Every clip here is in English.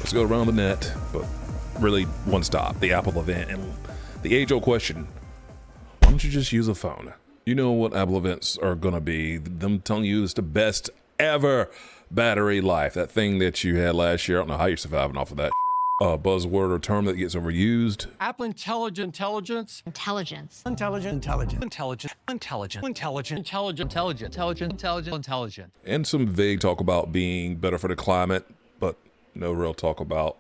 Let's go around the net, but really one stop, the Apple event, and the age-old question, why don't you just use a phone? You know what Apple events are gonna be, them telling you it's the best ever battery life, that thing that you had last year. I don't know how you're surviving off of that buzzword or term that gets overused. Apple intelligence, And some vague talk about being better for the climate, but no real talk about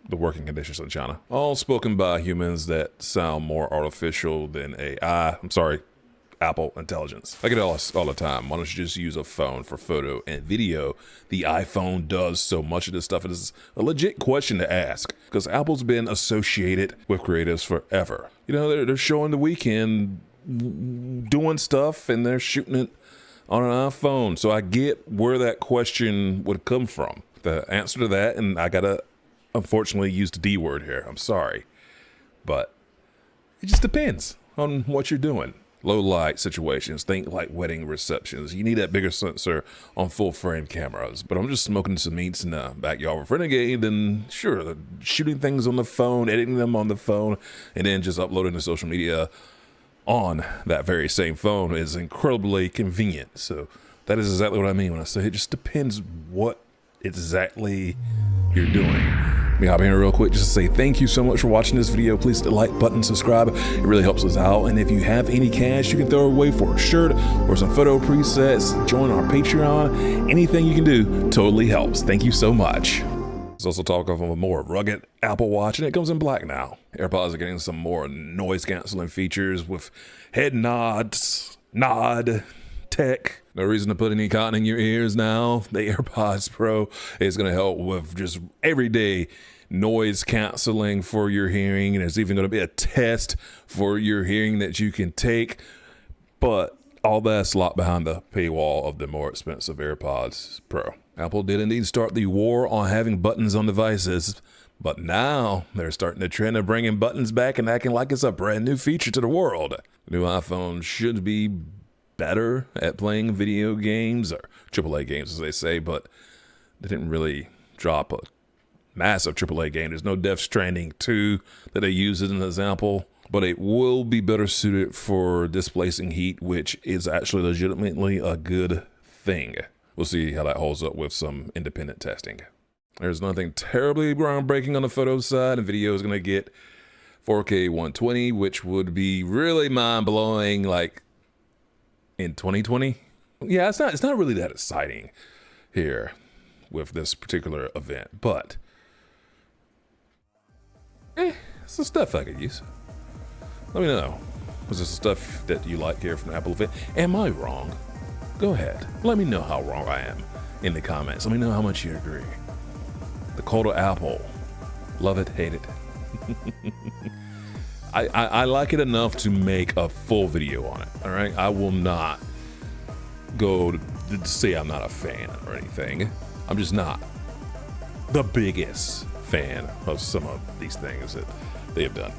the working conditions in China. All spoken by humans that sound more artificial than AI. I'm sorry, Apple intelligence. I get asked all the time, why don't you just use a phone for photo and video? The iPhone does so much of this stuff. It is a legit question to ask because Apple's been associated with creatives forever. You know, they're showing the weekend doing stuff and they're shooting it on an iPhone. So I get where that question would come from. The answer to that, and I gotta unfortunately use the D word here, I'm sorry, but it just depends on what you're doing. Low light situations, think like wedding receptions. You need that bigger sensor on full frame cameras. But I'm just smoking some meats in the backyard with Renegade, then sure, shooting things on the phone, editing them on the phone, and then just uploading to social media on that very same phone is incredibly convenient. So that is exactly what I mean when I say it just depends what exactly you're doing. Let me hop in here real quick just to say thank you so much for watching this video. Please hit the like button, subscribe. It really helps us out. And if you have any cash you can throw away for a shirt or some photo presets, join our Patreon. Anything you can do totally helps. Thank you so much. Let's also talk of a more rugged Apple Watch, and it comes in black now. AirPods are getting some more noise canceling features with head nods, nod tech. No reason to put any cotton in your ears now. The AirPods Pro is going to help with just everyday noise canceling for your hearing. And there's even going to be a test for your hearing that you can take. But all that's locked behind the paywall of the more expensive AirPods Pro. Apple did indeed start the war on having buttons on devices. But now they're starting the trend of bringing buttons back and acting like it's a brand new feature to the world. The new iPhone should be better at playing video games, or AAA games as they say, but they didn't really drop a massive AAA game. There's no Death Stranding 2 that they use as an example, but it will be better suited for displacing heat, which is actually legitimately a good thing. We'll see how that holds up with some independent testing. There's nothing terribly groundbreaking on the photo side, and video is going to get 4K 120, which would be really mind-blowing, like in 2020. Yeah, it's not really that exciting here with this particular event, but it's the stuff I could use. Let me know, was this the stuff that you like here from the Apple event? Am I wrong? Go ahead, let me know how wrong I am in the comments. Let me know how much you agree. The call to Apple, love it, hate it. I like it enough to make a full video on it, all right? I will not go to say I'm not a fan or anything. I'm just not the biggest fan of some of these things that they have done.